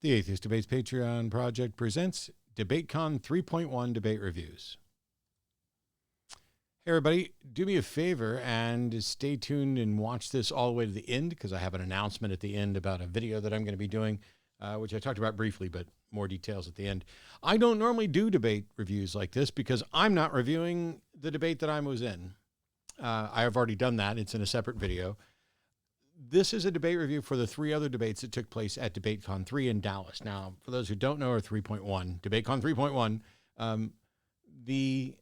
The Atheist Debates Patreon project presents DebateCon 3.1 debate reviews. Hey everybody, do me a favor and stay tuned and watch this all the way to the end, because I have an announcement at the end about a video that I'm going to be doing, which I talked about briefly, but more details at the end. I don't normally do debate reviews like this because I'm not reviewing the debate that I was in. I have already done that. It's in a separate video. This is a debate review for the three other debates that took place at DebateCon 3 in Dallas. Now, for those who don't know, or 3.1, DebateCon 3.1, the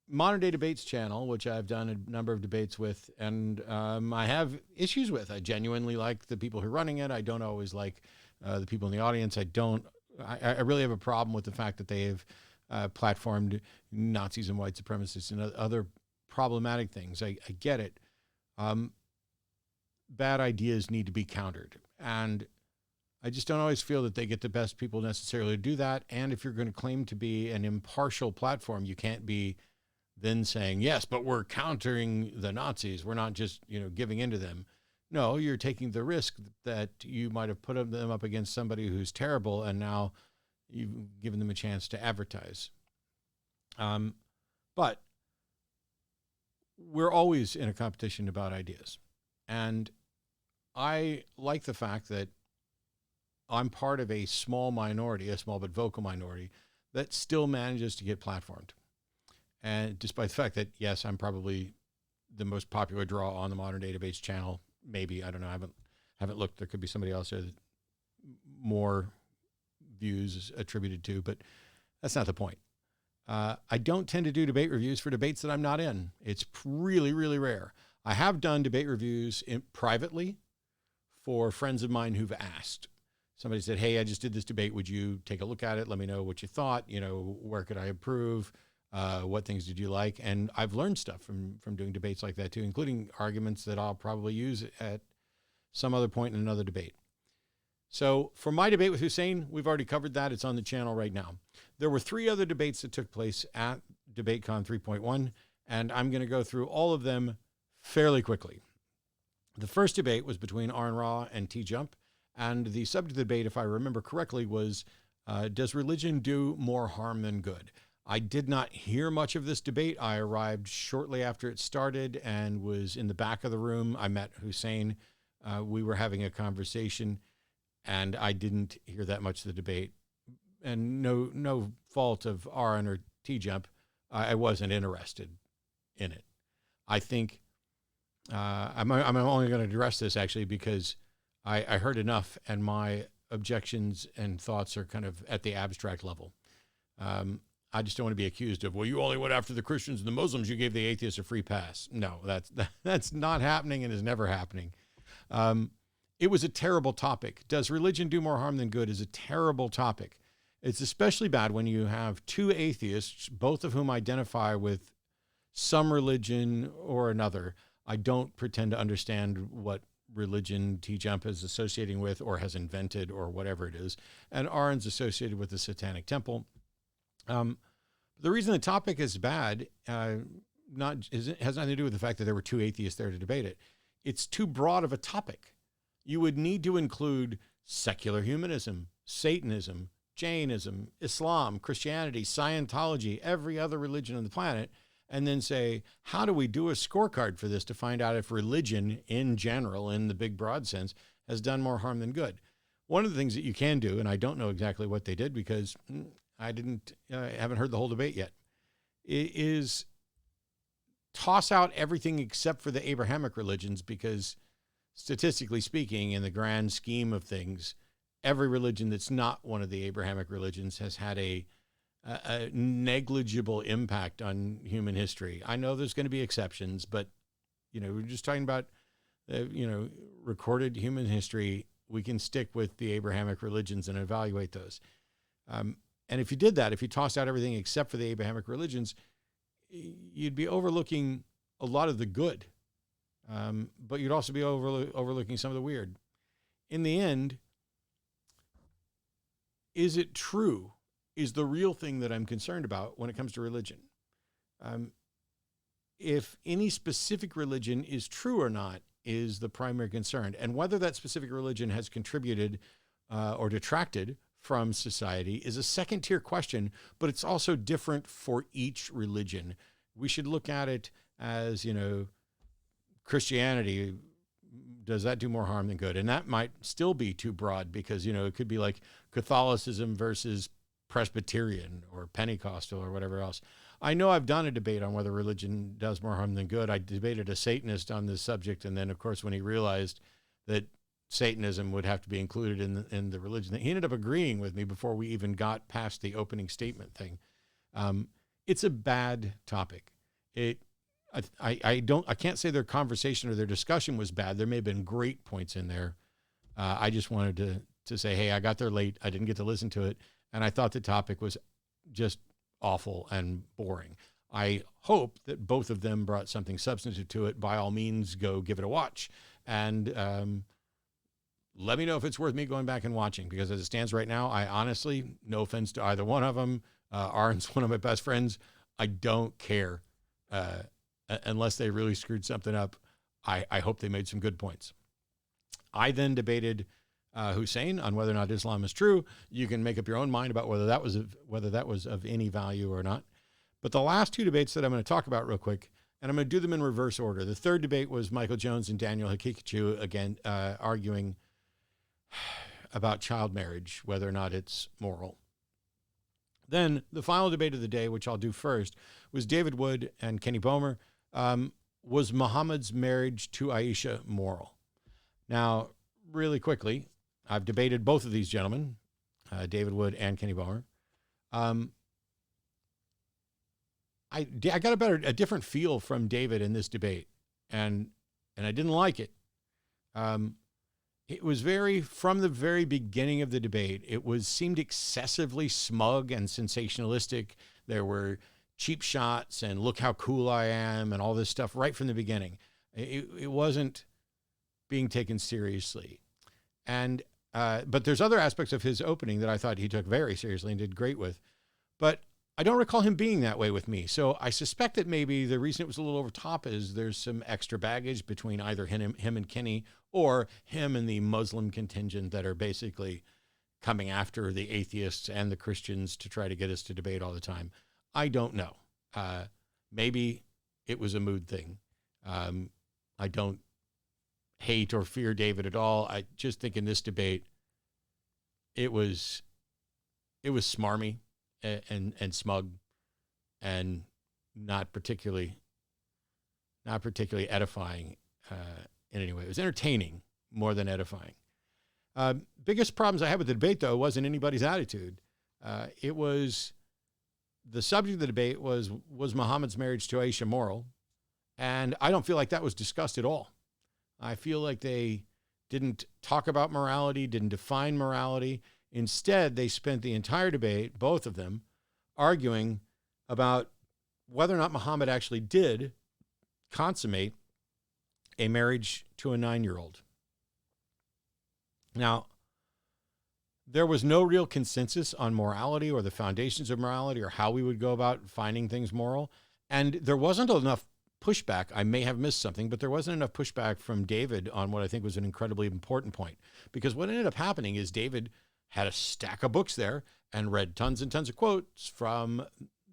Modern Day Debates channel, which I've done a number of debates with, and I have issues with. I genuinely like the people who are running it. I don't always like the people in the audience. I really have a problem with the fact that they have platformed Nazis and white supremacists and other problematic things. I get it. Bad ideas need to be countered. And I just don't always feel that they get the best people necessarily to do that. And if you're going to claim to be an impartial platform, you can't be then saying, yes, but we're countering the Nazis. We're not just, giving into them. No, you're taking the risk that you might have put them up against somebody who's terrible, and now you've given them a chance to advertise. But we're always in a competition about ideas. And I like the fact that I'm part of a small minority, a small but vocal minority, that still manages to get platformed. And despite the fact that, yes, I'm probably the most popular draw on the Modern Day Debates channel, maybe, I don't know, I haven't looked. There could be somebody else there that more views attributed to, but that's not the point. I don't tend to do debate reviews for debates that I'm not in. It's really, really rare. I have done debate reviews privately for friends of mine who've asked. Somebody said, hey, I just did this debate. Would you take a look at it? Let me know what you thought. Where could I improve? What things did you like? And I've learned stuff from doing debates like that too, including arguments that I'll probably use at some other point in another debate. So for my debate with Hussein, we've already covered that. It's on the channel right now. There were three other debates that took place at DebateCon 3.1, and I'm going to go through all of them fairly quickly. The first debate was between Aaron Ra and T-Jump, and the subject of the debate, if I remember correctly, was does religion do more harm than good? I did not hear much of this debate. I arrived shortly after it started and was in the back of the room. I met Hussein. We were having a conversation, and I didn't hear that much of the debate. And no fault of Aaron or T-Jump. I wasn't interested in it. I think I'm only going to address this actually because I heard enough, and my objections and thoughts are kind of at the abstract level. I just don't want to be accused of, well, you only went after the Christians and the Muslims. You gave the atheists a free pass. No, that's not happening and is never happening. It was a terrible topic. Does religion do more harm than good is a terrible topic. It's especially bad when you have two atheists, both of whom identify with some religion or another. I don't pretend to understand what religion T-Jump is associating with or has invented or whatever it is. And Aaron's associated with the Satanic Temple. The reason the topic is bad has nothing to do with the fact that there were two atheists there to debate it. It's too broad of a topic. You would need to include secular humanism, Satanism, Jainism, Islam, Christianity, Scientology, every other religion on the planet, and then say, how do we do a scorecard for this to find out if religion in general, in the big broad sense, has done more harm than good? One of the things that you can do, and I don't know exactly what they did because I haven't heard the whole debate yet, is toss out everything except for the Abrahamic religions, because statistically speaking, in the grand scheme of things, every religion that's not one of the Abrahamic religions has had a negligible impact on human history. I know there's going to be exceptions, but we're just talking about recorded human history. We can stick with the Abrahamic religions and evaluate those. And if you did that, if you tossed out everything except for the Abrahamic religions, you'd be overlooking a lot of the good, but you'd also be overlooking some of the weird. In the end, is it true? Is the real thing that I'm concerned about when it comes to religion. If any specific religion is true or not is the primary concern, and whether that specific religion has contributed or detracted from society is a second-tier question, but it's also different for each religion. We should look at it as, Christianity, does that do more harm than good? And that might still be too broad because, it could be like Catholicism versus Presbyterian or Pentecostal or whatever else. I know I've done a debate on whether religion does more harm than good. I debated a Satanist on this subject. And then, of course, when he realized that Satanism would have to be included in the religion, he ended up agreeing with me before we even got past the opening statement thing. It's a bad topic. I can't say their conversation or their discussion was bad. There may have been great points in there. I just wanted to say, hey, I got there late. I didn't get to listen to it. And I thought the topic was just awful and boring. I hope that both of them brought something substantive to it. By all means, go give it a watch. And let me know if it's worth me going back and watching, because as it stands right now, I honestly, no offense to either one of them, Aaron's one of my best friends, I don't care. Unless they really screwed something up, I hope they made some good points. I then debated Hussein on whether or not Islam is true. You can make up your own mind about whether that was of any value or not. But the last two debates that I'm going to talk about real quick, and I'm going to do them in reverse order. The third debate was Michael Jones and Daniel Hakikachu, again, arguing about child marriage, whether or not it's moral. Then the final debate of the day, which I'll do first, was David Wood and Kenny Bomer. Was Muhammad's marriage to Aisha moral? Now, really quickly, I've debated both of these gentlemen, David Wood and Kenny Bomer. I got a different feel from David in this debate, and I didn't like it. It was from the very beginning of the debate, seemed excessively smug and sensationalistic. There were cheap shots and look how cool I am and all this stuff right from the beginning. It wasn't being taken seriously. And but there's other aspects of his opening that I thought he took very seriously and did great with. But I don't recall him being that way with me. So I suspect that maybe the reason it was a little over top is there's some extra baggage between either him and Kenny, or him and the Muslim contingent that are basically coming after the atheists and the Christians to try to get us to debate all the time. I don't know. Maybe it was a mood thing. I don't hate or fear David at all. I just think in this debate, it was smarmy and smug and not particularly edifying in any way. It was entertaining more than edifying. Biggest problems I had with the debate, though, wasn't anybody's attitude. It was the subject of the debate was Muhammad's marriage to Aisha moral? And I don't feel like that was discussed at all. I feel like they didn't talk about morality, didn't define morality. Instead, they spent the entire debate, both of them, arguing about whether or not Muhammad actually did consummate a marriage to a 9-year-old. Now, there was no real consensus on morality or the foundations of morality or how we would go about finding things moral. And there wasn't enough pushback. I may have missed something, but there wasn't enough pushback from David on what I think was an incredibly important point. Because what ended up happening is David had a stack of books there and read tons and tons of quotes from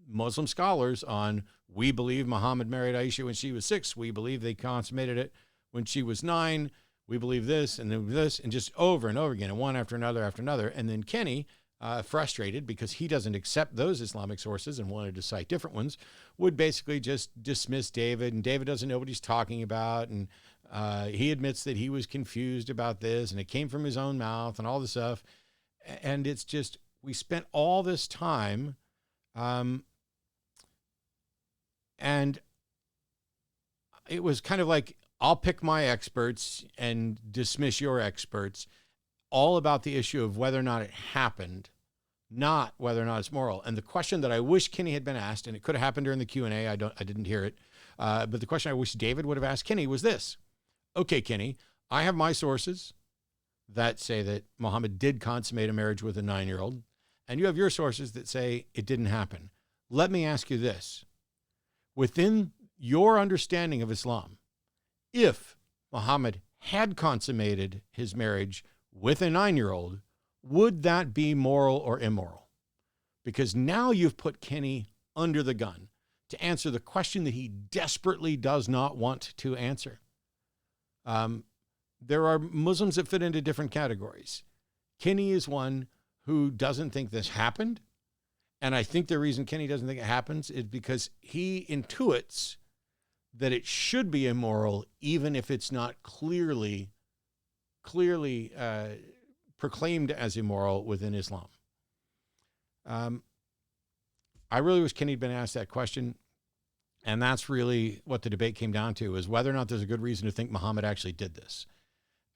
Muslim scholars on, we believe Muhammad married Aisha when she was 6. We believe they consummated it when she was 9. We believe this and then this, and just over and over again, and one after another after another. And then Kenny, frustrated because he doesn't accept those Islamic sources and wanted to cite different ones, would basically just dismiss David, and David doesn't know what he's talking about. And he admits that he was confused about this, and it came from his own mouth and all this stuff. And it's just, we spent all this time, and it was kind of like, I'll pick my experts and dismiss your experts, all about the issue of whether or not it happened, not whether or not it's moral. And the question that I wish Kenny had been asked, and it could have happened during the Q&A, I didn't hear it, but the question I wish David would have asked Kenny was this. Okay, Kenny, I have my sources that say that Muhammad did consummate a marriage with a 9-year-old, and you have your sources that say it didn't happen. Let me ask you this. Within your understanding of Islam, if Muhammad had consummated his marriage with a 9-year-old, would that be moral or immoral? Because now you've put Kenny under the gun to answer the question that he desperately does not want to answer. There are Muslims that fit into different categories. Kenny is one who doesn't think this happened. And I think the reason Kenny doesn't think it happens is because he intuits that it should be immoral, even if it's not clearly proclaimed as immoral within Islam. I really wish Kenny had been asked that question. And that's really what the debate came down to, is whether or not there's a good reason to think Muhammad actually did this.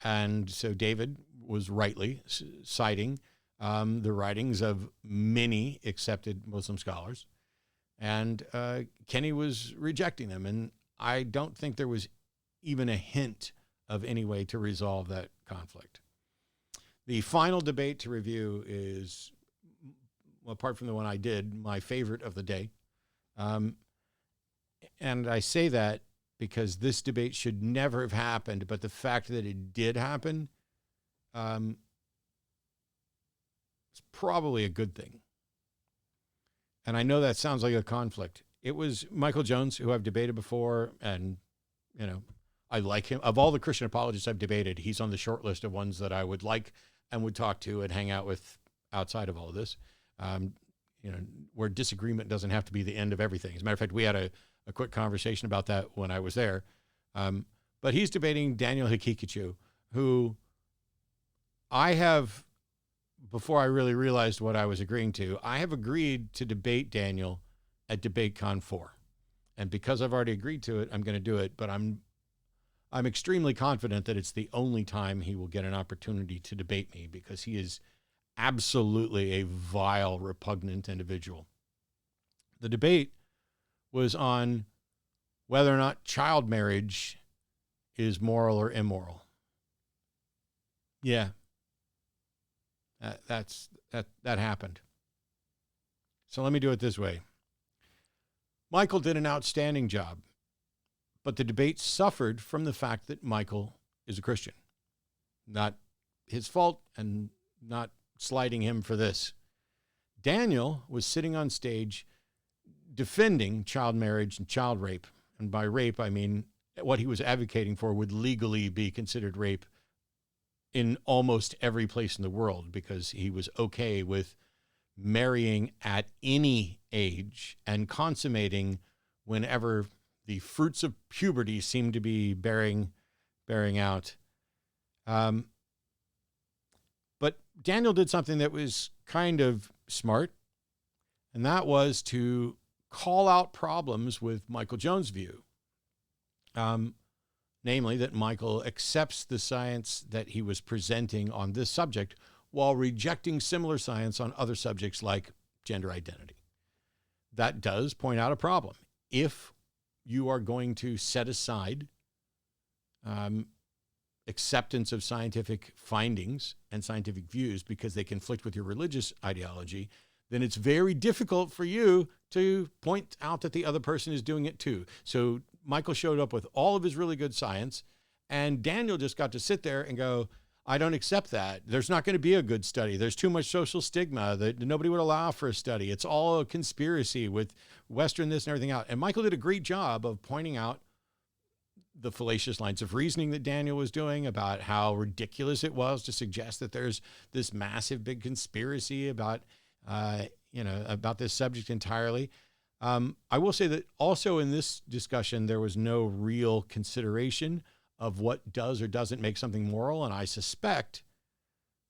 And so David was rightly citing the writings of many accepted Muslim scholars. And Kenny was rejecting them. And I don't think there was even a hint of any way to resolve that conflict. The final debate to review is, apart from the one I did, my favorite of the day. And I say that because this debate should never have happened, but the fact that it did happen is probably a good thing. And I know that sounds like a conflict. It was Michael Jones, who I've debated before, and, you know, I like him. Of all the Christian apologists I've debated, he's on the short list of ones that I would like and would talk to and hang out with outside of all of this, you know, where disagreement doesn't have to be the end of everything. As a matter of fact, we had a quick conversation about that when I was there. But he's debating Daniel Hikikachu, who I have, before I really realized what I was agreeing to, I have agreed to debate Daniel at DebateCon 4. And because I've already agreed to it, I'm going to do it. But I'm extremely confident that it's the only time he will get an opportunity to debate me, because he is absolutely a vile, repugnant individual. The debate was on whether or not child marriage is moral or immoral. Yeah, that happened. So let me do it this way. Michael did an outstanding job, but the debate suffered from the fact that Michael is a Christian. Not his fault, and not slighting him for this. Daniel was sitting on stage defending child marriage and child rape. And by rape, I mean what he was advocating for would legally be considered rape in almost every place in the world, because he was okay with marrying at any age and consummating whenever the fruits of puberty seemed to be bearing out. But Daniel did something that was kind of smart, and that was to call out problems with Michael Jones' view. Namely, that Michael accepts the science that he was presenting on this subject while rejecting similar science on other subjects like gender identity. That does point out a problem. If you are going to set aside acceptance of scientific findings and scientific views because they conflict with your religious ideology, then it's very difficult for you to point out that the other person is doing it too. So Michael showed up with all of his really good science, and Daniel just got to sit there and go, I don't accept that. There's not going to be a good study. There's too much social stigma that nobody would allow for a study. It's all a conspiracy with Western this and everything out. And Michael did a great job of pointing out the fallacious lines of reasoning that Daniel was doing about how ridiculous it was to suggest that there's this massive big conspiracy about this subject entirely. I will say that also in this discussion, there was no real consideration of what does or doesn't make something moral. And I suspect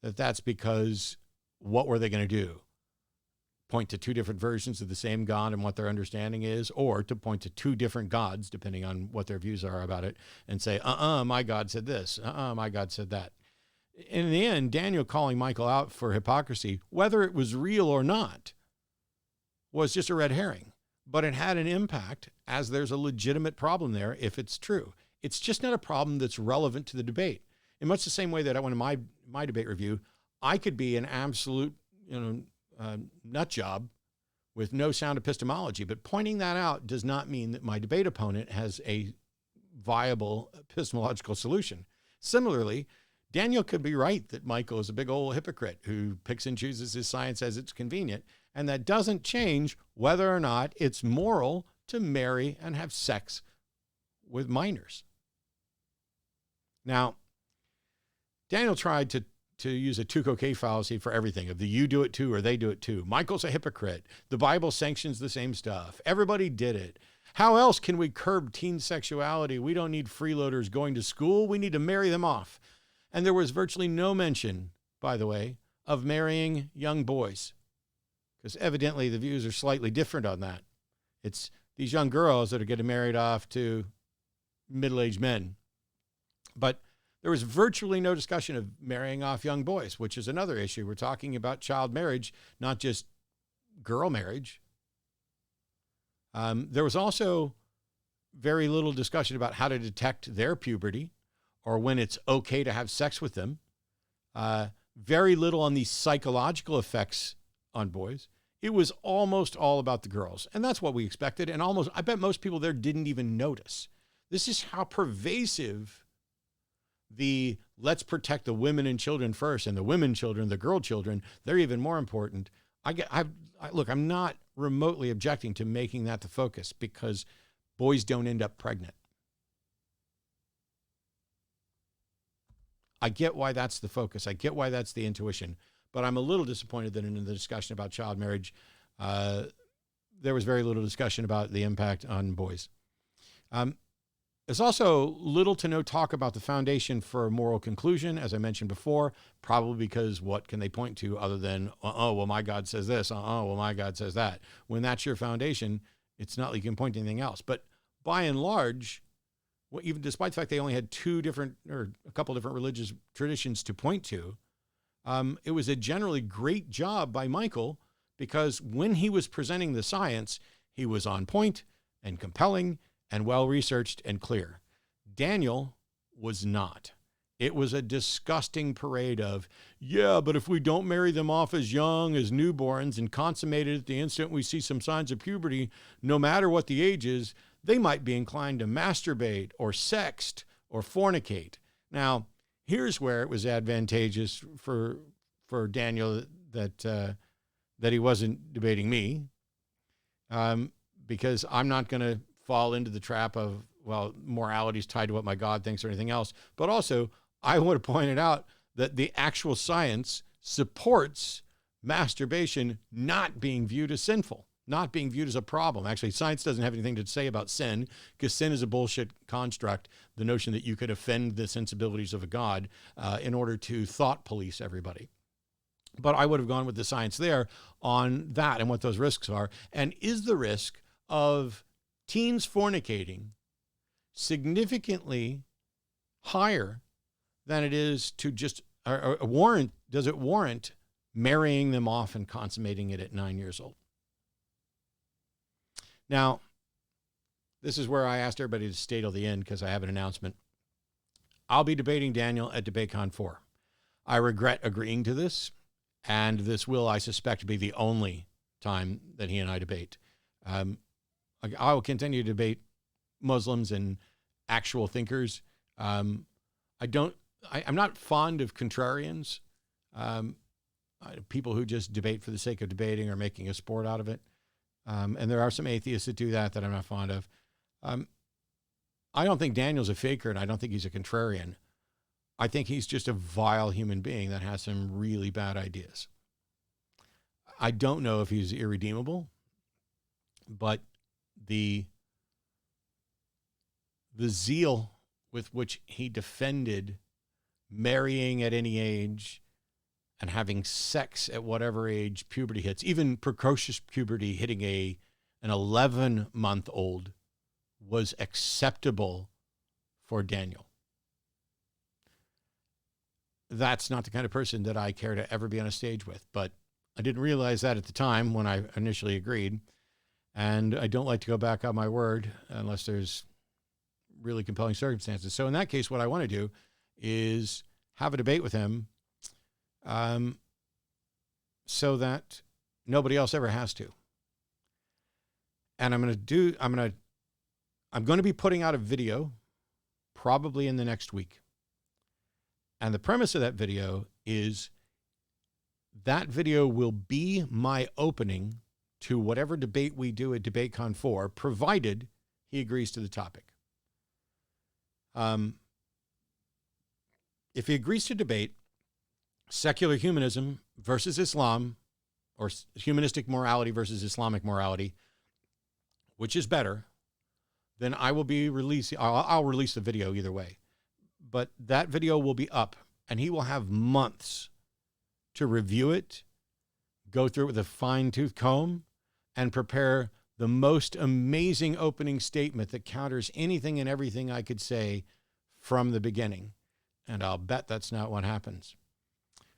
that that's because what were they going to do? Point to two different versions of the same God and what their understanding is, or to point to two different gods, depending on what their views are about it, and say, my God said this, my God said that. In the end, Daniel calling Michael out for hypocrisy, whether it was real or not, was just a red herring. But it had an impact, as there's a legitimate problem there if it's true. It's just not a problem that's relevant to the debate. In much the same way that I went in my debate review, I could be an absolute nut job with no sound epistemology, but pointing that out does not mean that my debate opponent has a viable epistemological solution. Similarly, Daniel could be right that Michael is a big old hypocrite who picks and chooses his science as it's convenient. And that doesn't change whether or not it's moral to marry and have sex with minors. Now, Daniel tried to use a Tukokay fallacy for everything, of the you do it too or they do it too. Michael's a hypocrite. The Bible sanctions the same stuff. Everybody did it. How else can we curb teen sexuality? We don't need freeloaders going to school. We need to marry them off. And there was virtually no mention, by the way, of marrying young boys, because evidently the views are slightly different on that. It's these young girls that are getting married off to middle-aged men. But there was virtually no discussion of marrying off young boys, which is another issue. We're talking about child marriage, not just girl marriage. There was also very little discussion about how to detect their puberty or when it's okay to have sex with them. Very little on the psychological effects on boys. It was almost all about the girls. And that's what we expected. And I bet most people there didn't even notice. This is how pervasive the let's protect the women and children first, and the women children, the girl children, they're even more important. Look, I'm not remotely objecting to making that the focus, because boys don't end up pregnant. I get why that's the focus. I get why that's the intuition. But I'm a little disappointed that in the discussion about child marriage, there was very little discussion about the impact on boys. There's also little to no talk about the foundation for a moral conclusion, as I mentioned before, probably because what can they point to other than, well, my God says this, well, my God says that. When that's your foundation, it's not like you can point to anything else. But by and large, even despite the fact they only had a couple different religious traditions to point to, it was a generally great job by Michael, because when he was presenting the science, he was on point and compelling and well-researched and clear. Daniel was not. It was a disgusting parade of, but if we don't marry them off as young as newborns and consummate it at the instant we see some signs of puberty, no matter what the age is, they might be inclined to masturbate or sext or fornicate. Now, here's where it was advantageous for Daniel that he wasn't debating me, because I'm not going to fall into the trap of, well, morality is tied to what my God thinks or anything else. But also, I would have pointed out that the actual science supports masturbation not being viewed as sinful, not being viewed as a problem. Actually, science doesn't have anything to say about sin, because sin is a bullshit construct. The notion that you could offend the sensibilities of a God in order to thought police everybody. But I would have gone with the science there on that and what those risks are. And is the risk of teens fornicating significantly higher than it is to just does it warrant marrying them off and consummating it at 9 years old? Now, this is where I asked everybody to stay till the end, because I have an announcement. I'll be debating Daniel at DebateCon 4. I regret agreeing to this, and this will, I suspect, be the only time that he and I debate. I will continue to debate Muslims and actual thinkers. I'm not fond of contrarians, people who just debate for the sake of debating or making a sport out of it. And there are some atheists that do that I'm not fond of. I don't think Daniel's a faker, and I don't think he's a contrarian. I think he's just a vile human being that has some really bad ideas. I don't know if he's irredeemable, but the zeal with which he defended marrying at any age and having sex at whatever age puberty hits, even precocious puberty hitting an 11-month-old, was acceptable for Daniel. That's not the kind of person that I care to ever be on a stage with, but I didn't realize that at the time when I initially agreed. And I don't like to go back on my word unless there's really compelling circumstances. So in that case, what I want to do is have a debate with him so that nobody else ever has to. And I'm going to be putting out a video probably in the next week. And the premise of that video is that video will be my opening to whatever debate we do at DebateCon 4, provided he agrees to the topic. If he agrees to debate secular humanism versus Islam, or humanistic morality versus Islamic morality, which is better, then I will be releasing, I'll release the video either way. But that video will be up, and he will have months to review it, go through it with a fine-tooth comb, and prepare the most amazing opening statement that counters anything and everything I could say from the beginning. And I'll bet that's not what happens.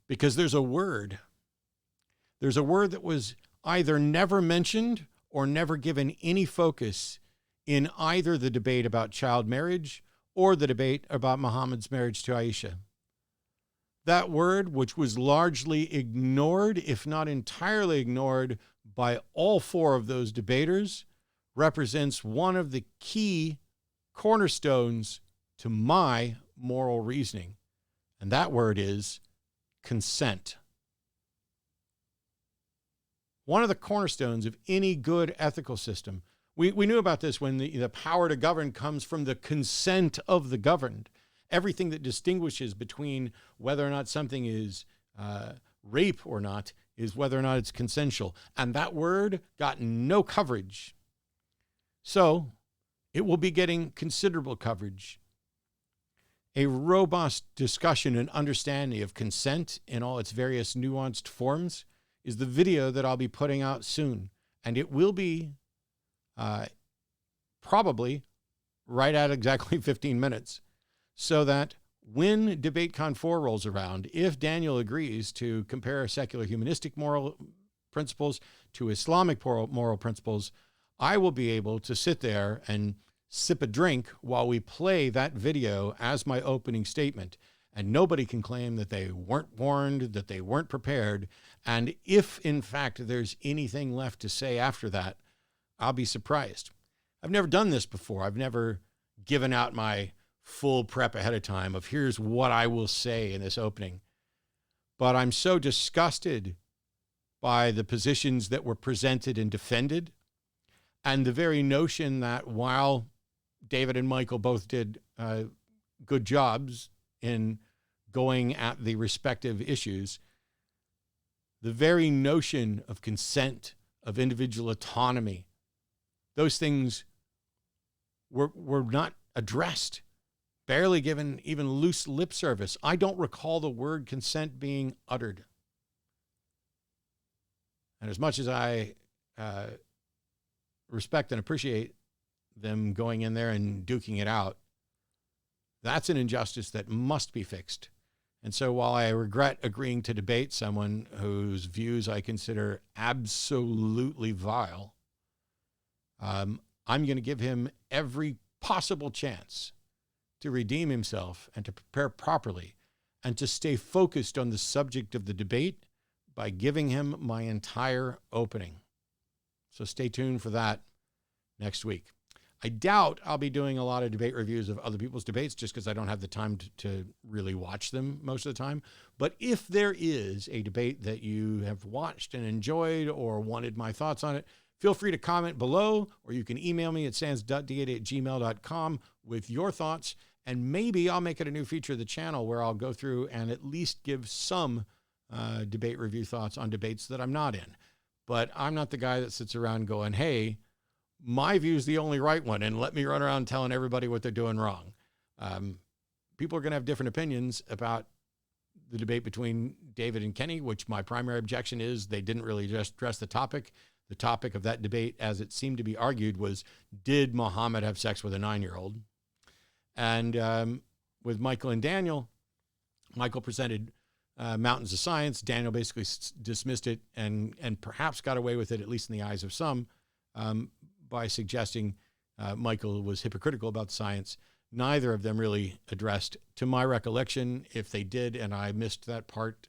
Because there's a word that was either never mentioned or never given any focus in either the debate about child marriage or the debate about Muhammad's marriage to Aisha. That word, which was largely ignored, if not entirely ignored, by all four of those debaters, represents one of the key cornerstones to my moral reasoning. And that word is consent. One of the cornerstones of any good ethical system. We knew about this when the power to govern comes from the consent of the governed. Everything that distinguishes between whether or not something is rape or not is whether or not it's consensual. And that word got no coverage. So it will be getting considerable coverage. A robust discussion and understanding of consent in all its various nuanced forms is the video that I'll be putting out soon. And it will be probably right at exactly 15 minutes. So that when DebateCon 4 rolls around, if Daniel agrees to compare secular humanistic moral principles to Islamic moral principles, I will be able to sit there and sip a drink while we play that video as my opening statement. And nobody can claim that they weren't warned, that they weren't prepared. And if, in fact, there's anything left to say after that, I'll be surprised. I've never done this before. I've never given out my full prep ahead of time of here's what I will say in this opening. But I'm so disgusted by the positions that were presented and defended, and the very notion that while David and Michael both did good jobs in going at the respective issues, the very notion of consent, of individual autonomy, those things were not addressed, barely given even loose lip service. I don't recall the word consent being uttered. And as much as I respect and appreciate them going in there and duking it out, that's an injustice that must be fixed. And so while I regret agreeing to debate someone whose views I consider absolutely vile, I'm going to give him every possible chance to redeem himself and to prepare properly and to stay focused on the subject of the debate by giving him my entire opening. So stay tuned for that next week. I doubt I'll be doing a lot of debate reviews of other people's debates just because I don't have the time to really watch them most of the time. But if there is a debate that you have watched and enjoyed or wanted my thoughts on it, feel free to comment below, or you can email me at sans.d8@gmail.com with your thoughts. And maybe I'll make it a new feature of the channel where I'll go through and at least give some debate review thoughts on debates that I'm not in. But I'm not the guy that sits around going, hey, my view is the only right one, and let me run around telling everybody what they're doing wrong. People are going to have different opinions about the debate between David and Kenny, which my primary objection is they didn't really just address the topic. The topic of that debate, as it seemed to be argued, was, did Muhammad have sex with a 9-year-old? And with Michael and Daniel, Michael presented mountains of science. Daniel basically dismissed it and perhaps got away with it, at least in the eyes of some, by suggesting Michael was hypocritical about science. Neither of them really addressed, to my recollection, if they did, and I missed that part,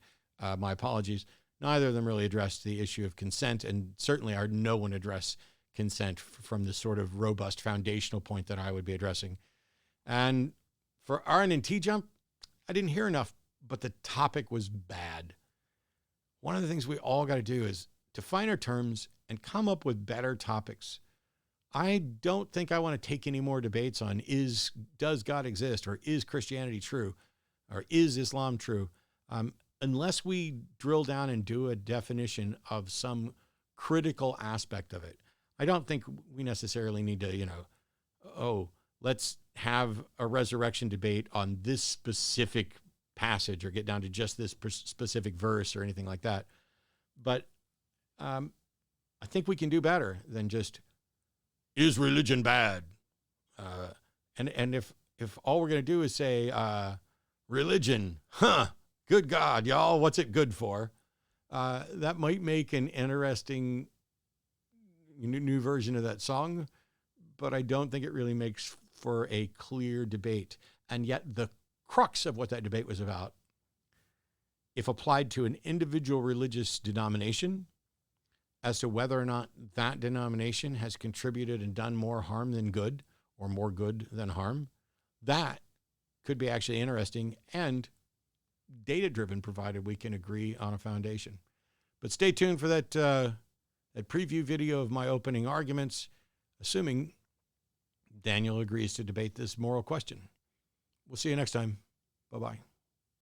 my apologies, neither of them really addressed the issue of consent, and certainly no one addressed consent from the sort of robust foundational point that I would be addressing. And for R&T jump, I didn't hear enough but the topic was bad. One of the things we all got to do is define our terms and come up with better topics. I don't think I want to take any more debates on does God exist, or is Christianity true, or is Islam true? Unless we drill down and do a definition of some critical aspect of it. I don't think we necessarily need to, let's have a resurrection debate on this specific passage or get down to just this specific verse or anything like that. But I think we can do better than just, is religion bad? And if all we're going to do is say, religion, good God, y'all, what's it good for? That might make an interesting new version of that song, but I don't think it really makes for a clear debate. And yet the crux of what that debate was about, if applied to an individual religious denomination, as to whether or not that denomination has contributed and done more harm than good, or more good than harm, that could be actually interesting and data-driven, provided we can agree on a foundation. But stay tuned for that preview video of my opening arguments, assuming Daniel agrees to debate this moral question. We'll see you next time. Bye-bye.